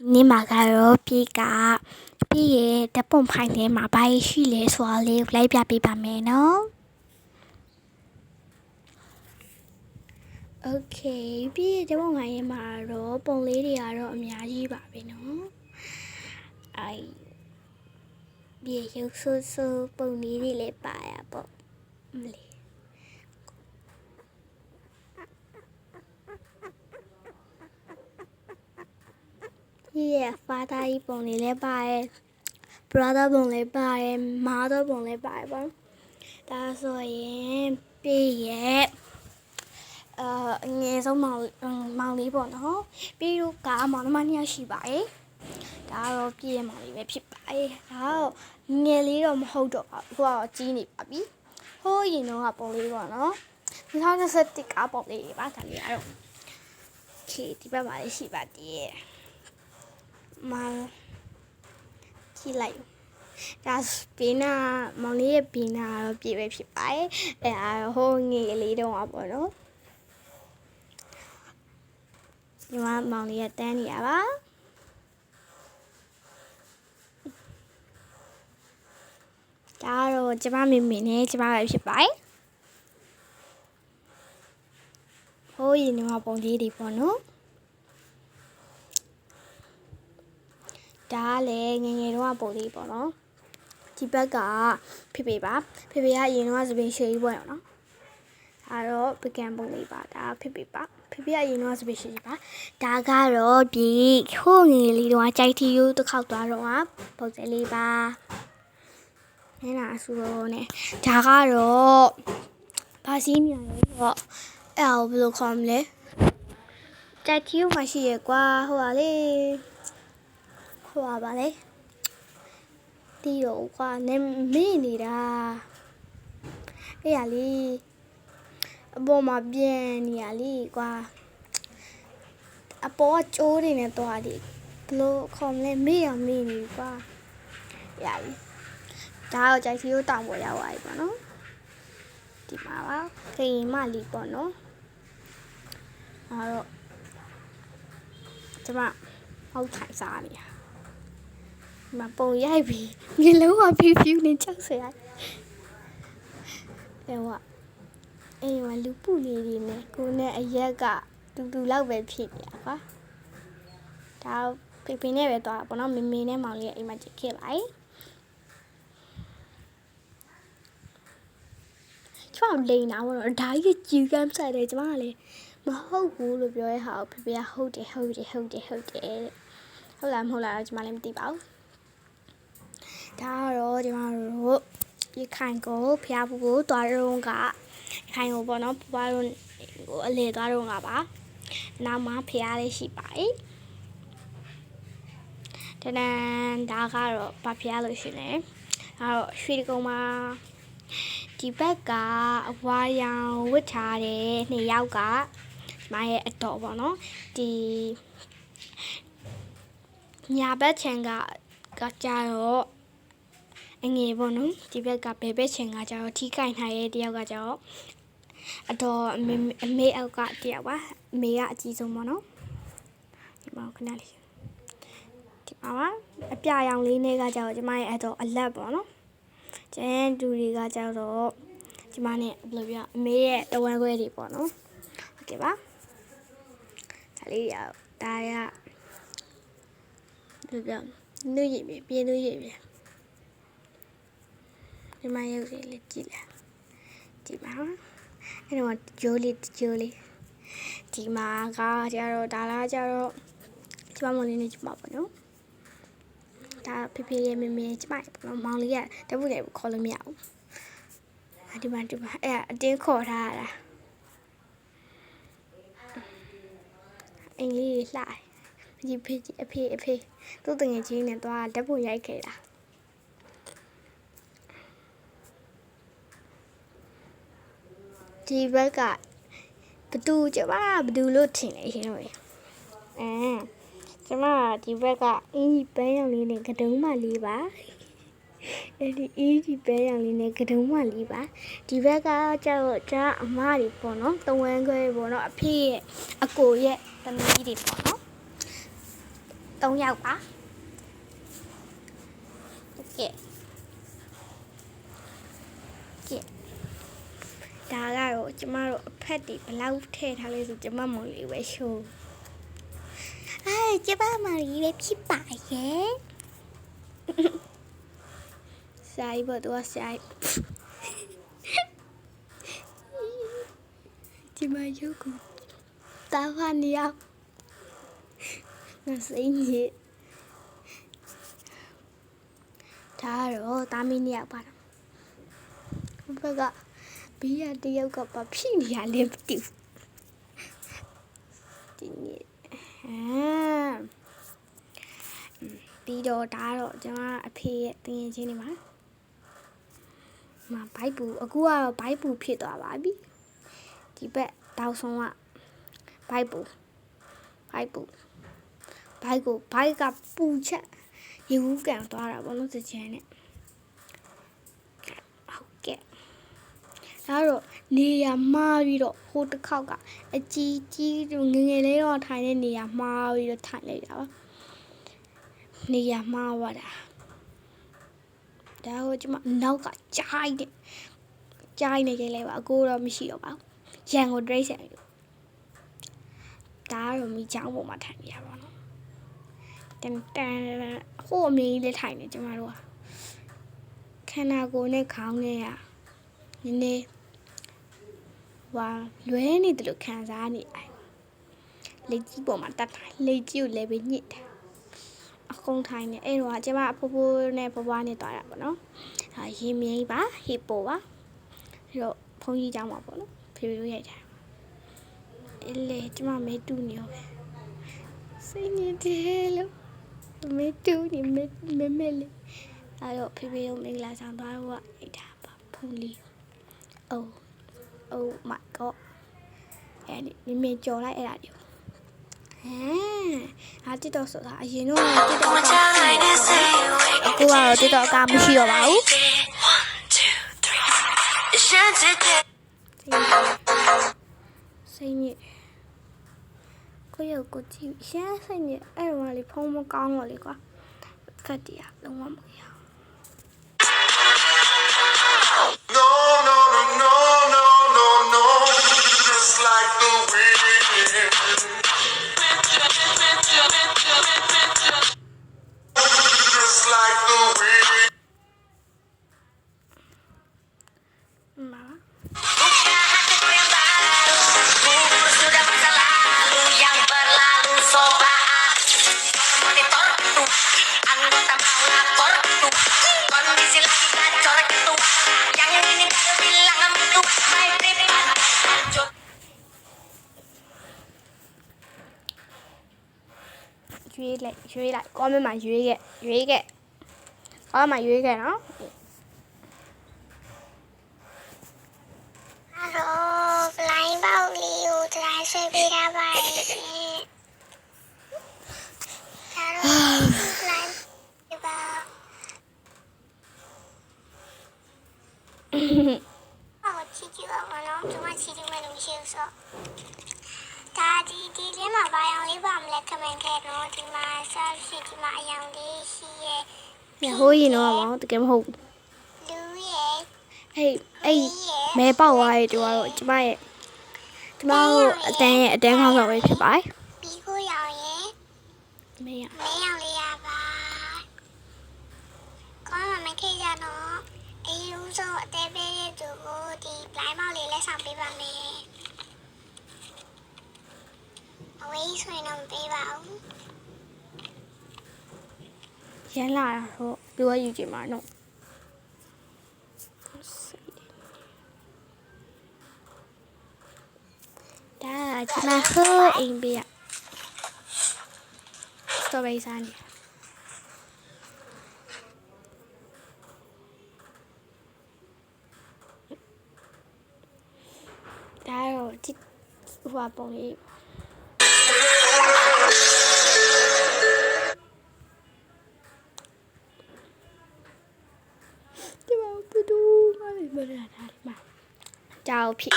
你马卡罗比嘎，比的本盘的马白须来说的来边比把面喏。OK， 比的本盘的马罗本来的啊罗面是把面喏。哎，比有说本来的来把呀不，唔哩。father 一本嚟禮拜 brother 本禮拜 mother 本禮拜吧。但係所以畢業ငယ်ဆုံးမောင်လေးပေါ့နော်ပြီးတော့ကမောင်နှမနှစ်ယောက်ရှိပါတယ်ဒါတော့ပြည့်ရမောင်လေးပဲဖြစ်ပါတယ်ဒါတော့ငယ်လေးတော့မဟုတ်တော့ပါဘူးအခုတော့ကြီးနေပါပြီဟိုးရင်တော့ပုံလေးပေါ့နော်2021ကပုံလေးပါဒါလေးကတော့ okay ဒီဘက်မှာလည်းရှိပါသေးတယ်มาที่ไหลဒါပင်နာမောင်လေးရဲ့ပင်နာတော့ပြည့်ပဲဖြစ်ပါတယ်ဟိုငယ်လေးတုန်းကပေါ့နော်ဒီမှာမောင်လေးကတန်းနေရပါဒါတော့ကျမမေမေနဲ့ကျမပဲဖြစ်ပါတယ်ဟိုရင်တော့ပုံလေးတွေပေါ့နော်ဒါလည်းငငယ်တော့ပုံလေးပေါ့နော်ဒီဘက်ကဖေဖေပါဖေဖေကအရင်တော့စပင်ရှယ်ကြီးပေါ့နော်ဒါတော့ပကံပုံလေးပါဒါဖေဖေပါဖေဖေကအရင်တော့စပင်ရှယ်ကြီးပါဒါကတော့ဒီဟိုငယ်လေးတော့ကြိုက်တီယူတစ်ခေါက်သွားတော့ပုံစံလေးပါနဲနာအဆူတော့နဲ့ဒါကတော့ဘာစီးနေရလဲတော့ဘယ်လိုခေါ်မလဲကြိုက်တီယူမှရှိရကွာဟိုပါလေဟိုပါလေတီးတော့ကွာနေမေ့နေတာအဲ့ရလေးအပေါ်မှာပြန်နေရလေးကွာအပေါ်ကကျိုးတွေနဲ့တော့လေဘလို့ခေါ်မလဲမေ့ရမေ့နေကွာရပြီဒါတော့ကြိုက်စီကိုတောင်ပေါ်ရောက်သွားပြီပေါ့နော်ဒီမှာပါခိန်မလီပေါ့နော်အဲ့တော့ကျမဟောက်ထိုင်စားနေတာမပုံရိုက်ပြီးမျက်လုံးကဖြူနေချက်ဆွဲရတယ်အေးဝလူပူလေးတွေနဲ့ကိုနဲ့အရက်ကတူလောက်ပဲဖြစ်နေတာကွာဒါဖေဖေနဲ့ပဲသွားတာပေါ့နော်မေမေနဲ့မောင်လေးကအိမ်မှာကြည့်ခဲ့လိုက်ကျမလိန်တာပေါ့နော်ဒါကြီးကြည်ကမ်းဆိုင်တယ်ကျမကလည်းမဟုတ်ဘူးလို့ပြောရဲဟာဖေဖေကဟုတ်တယ်ဟုတ်လားမဟုတ်လားကျမလည်းမသိပါဘူးဒါတော့ဒီမှာတော့ရခိုင်ကိုဖျားဘူးကိုတွားရုံကရခိုင်ကိုပေါ့နော်ပွားလို့ဟိုအလေသွားရုံကပါနောက်မှဖျားလေးရှိပါတယ်တနန်ဒါကတော့ဗဖျားလို့ရှိနေအဲ့တော့ရွှေတကုံမှာဒီဘက်ကအဝါရောင်ဝတ်ထားတဲ့နှစ်ယောက်ကမရဲ့အတော်ပေါ့နော်ဒီညာဘက်ချန်ကကြတော့အငယ်ပေါ့နော်ဒီဘက်ကဘယ်ဘက်ချင်ကကြတော့ထီးကင်ထားရဲ့တယောက်ကကြတော့အတော်အမေအောက်ကတယောက်ပါအမေကအကြီးဆုံးပေါ့နော်ဒီမှာခဏလေးဒီမှာပါအပြရောင်လေးနဲ့ကကြတော့ကျမရဲ့အတော်အလက်ပေါ့နော်ကျန်တူတွေကကြတော့ကျမနဲ့ဘယ်လိုပြောအမေရဲ့တဝမ်းခွဲတွေပေါ့နော်ဟုတ်ကဲ့ပါဒါလေးရဒါရဘယ်လိုပြောနုရည်ပြင်းနုရည်ပြဒီမှာရုပ်လေးကြည့်လာဒီမှာအဲ့တော့ဂျိုးလေးဒီမှာကကြတော့ဒါလားကြတော့ကျမမောင်လေးနဲ့ကျမပေါ့နော်ဒါဖေဖေရဲ့မေမေကျမပေါ့နော်မောင်လေးကတပုတ်နဲ့ခေါ်လို့မရဘူးဒီမှာအဲ့အတင်းခေါ်ထားတာအင်္ဂလိပ်လှဒီအဖေသူ့တငယ်ချင်းနဲ့တော့တပုတ်ရိုက်ခဲ့တာဒီဘက်ကဘသူလို့ထင်နေရှင်တို့ကျမဒီဘက်ကအင်းကြီးပန်းရောင်လေးနဲ့ကတုံးမလေးပါအဲ့ဒီအင်းကြီးပန်းရောင်လေးနဲ့ကတုံးမလေးပါဒီဘက်ကကျတော့ကျအမတွေပေါ့နော်တဝမ်းခွဲပေါ့နော်အဖေရဲ့အကိုရဲ့သမီးတွေပေါ့နော် 3ယောက်ပါကဲဒါကတော့ကျမတို့အဖက်တွေဘလောက်ထည့်ထားလဲဆိုကျမမောင်လေးပဲရှိုးကျမမောင်လေးပဲဖြစ်ပါရဲ့ဆိုင်ဘောတော့ဆိုင်ကျမရုပ်ကိုတာဖာနေအောင်ငါစိတ်ညစ်ဒါတော့တာမီးနေရောက်ပါတော့ဘက်ကဘီးရတယောက်ကပါဖြစ်နေရလဲမသိဘူးဒီနေ့ပြီးတော့ဒါတော့ကျွန်မအဖေရဲ့တင်ရင်ချင်းနေမှာဘိုက်ဘူးအခုကတော့ဘိုက်ဘူးဖြစ်သွားပါပြီဒီဘက်တောက်ဆုံးကဘိုက်ဘူးဘိုက်ကပူချက်ရေဘူးကန်သွားတာပေါ့နော်စချင်နဲ့ဟုတ်ကဲ့ဒါတော့နေရမှားပြီးတော့ဟိုတစ်ခေါက်ကအကြီးကြီးငငယ်လေးတော့ထိုင်တဲ့နေရမှားပြီးတော့ထိုင်လိုက်တာပါနေရမှားသွားတာဒါကိုကျွန်မနောက်ကကြိုက်နေကြလဲပါအကိုတော့မရှိတော့ပါဘူးရန်ကိုဒရိတ်ဆက်လို့ဒါတော့မိချောင်းပေါ်မှာထိုင်နေရပါတော့တန်ဟိုအမေကြီးလေးထိုင်နေကျမတို့ခန္ဓာကိုယ်နဲ့ခေါင်းနဲ့နည်းနည်းလွဲနေတယ်လို့ခံစားနေအိုင်လက်ကြီးပေါ်မှာတတ်ထိုင်လက်ကြီးကိုလည်းပဲညစ်တယ်အကုန်ထိုင်နေအဲ့တော့ကျမအဖိုးဖိုးနဲ့ဘွားနဲ့သွားတာပေါ့နော်ရေမြင်းပါဟီပိုပါအဲ့တော့ဖုန်းကြီးကြောင်းပါပေါ့နော်ဖေဖေတို့ရိုက်တာအဲ့လေကျမမဲတူနေရောပဲစိတ်ညစ်တယ်လို့မဲတူနေမဲလေးအဲ့တော့ဖေဖေတို့မင်္ဂလာဆောင်သွားတော့ရိုက်တာပါဖုန်းလေးOh my god အဲ့ဒီမြင်ကြော်လိုက်အဲ့ဒါဒီတစ်တော့ဆိုတာအရင်တော့တစ်တော့အခုကတော့တစ်တော့အကမရှိတော့ပါဘူးစိတ်ညစ်ကိုရုပ်ကိုကြည့်ရှမ်းစိတ်ညစ်အဲ့တော့လေဖုံးမကောင်းတော့လေကွာခက်တရားလုံးဝမရအောင်No just like the wind just like the windရွေးလိုက် comment မှာရွေးခဲ့comment မှာရွေးခဲ့နော် Hello လိုင်းပေါက်လေးကိုတိုင်းဆွဲပေးထားပါတယ်ရှင်ဒါတော့လိုင်းပါချီချီပါမနော်ကျွန်မချီချီမဲ့လို့ရှိဆိုဒါဒီလေးမှာဘာအောင်လေးပါမလဲ comment ခဲ့တော့ဒီမှာဆက်ရှိဒီမှာအယောင်လေးရှိရဲ့ညဟိုးရင်တော့မဟုတ်တကယ်မဟုတ်လူရဲ့အဲ့မဲပေါက်သွားရဲ့တူကတော့ကျမတို့အတန်းခေါင်းဆောင်ပဲဖြစ်ပါတယ်ပြီးကိုရောင်ရဲ့မဲရောင်လေးရပါကောင်းမှမခေကြတော့အေးဦးဆုံးအသေးပေးတဲ့သူကိုဒီလိုင်းပေါက်လေးလက်ဆောင်ပေးပါမယ်အဝေးဆိုရင်တော့မပေးပါဘူးရန်လာတော့ပြောယူကြမှာနော်ဒါကျမဟိုးအိမ်ပြတော့ပဲစားနေဒါတော့ဒီဟိုပုံလေးဒီမှာဘယ်သူမှမပြောတာမှာကြောက်ဖြစ်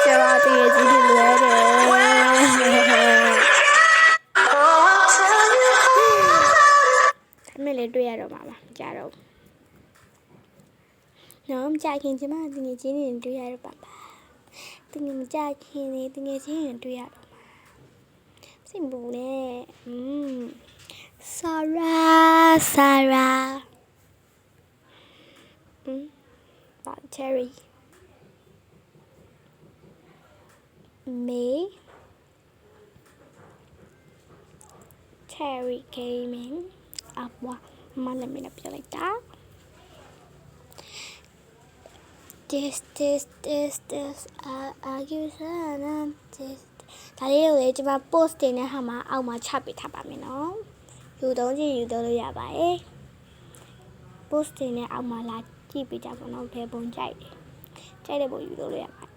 ကျမတကယ်ကြီးလွယ်တယ် ကြတော့နော်မကြခင်ကျမတငယ်ချင်းတွေတွေ့ရတော့ပါတငယ်မကြခင်နေတငယ်ချင်းတွေတွေ့ရတော့မှာစိတ်ဘူးနဲ့Sarah Terry May Terry Gaming အဘွားမလည်းမင်းပြလိုက်တာ this argue this ဒါလေးကိုလေကျွန်မ post တင်တဲ့ဟာမှာအောက်မှာချပေးထားပါမယ်နော်ယူသုံးလို့ရပါတယ် post တင်တဲ့အောက်မှာလာကြည့်ပေးကြပါနော်ဘယ်ပုံကြိုက်တဲ့ပုံယူသုံးလို့ရပါတယ်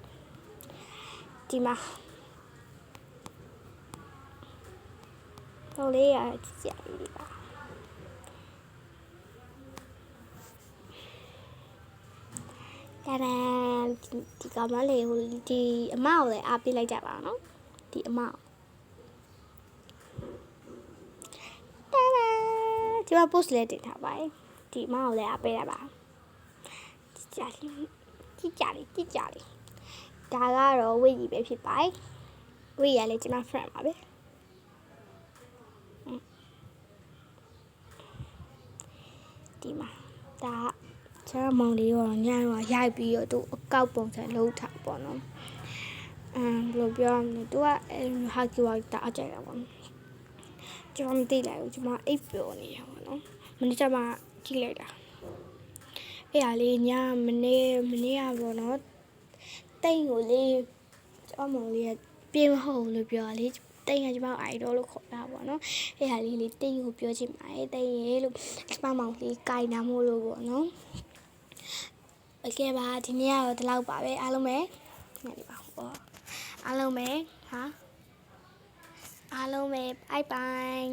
ဒီမှာတော့လေးရကြည့်ရပြီပါဒါနဲ့ဒီကမလေးဟိုဒီအမကိုလည်းအားပေးလိုက်ကြပါနော်ဒီအမဒီမှာ post လေးတင်ထားပါတယ်ဒီအမကိုလည်းအားပေးရပါကြည့်ကြလေဒါကတော့ဝိတ်ကြီးပဲဖြစ်ပါတယ်ဝိတ်ရလေကျွန်မ friend ပါပဲဒီမှာဒါကျွန်တော်မောင်လေးရောညတော့ရိုက်ပြီးတော့သူအကောက်ပုံစံလုံးထားပေါ့နော်ဘယ်လိုပြောရမလဲသူကဟာကီဝါတာအကြိုက်တာပေါ့ကျွန်တော်မသိလိုက်ဘူးကျွန်မအိပ်ပျော်နေရပါတော့မနေ့ကမှကြည့်လိုက်တာအဲ့ဟာလေးညမနေ့ကပေါ့နော်တိတ်ကိုလေးကျွန်တော်မောင်လေးကပြေးမဟုတ်လို့ပြောလေတိတ်ကကျွန်မအိုင်ဒေါ်လို့ခေါ်တာပေါ့နော်အဲ့ဟာလေးတိတ်ကိုပြောချင်ပါတယ်တိတ်ရေလို့ကျွန်မမောင်လေးကြိုင်တာမို့လို့ပေါ့နော်โอเคပါဒီနေ့ကတော့ဒီလောက်ပါပဲအားလုံးပဲညနေပါဟောအားလုံးပဲbye bye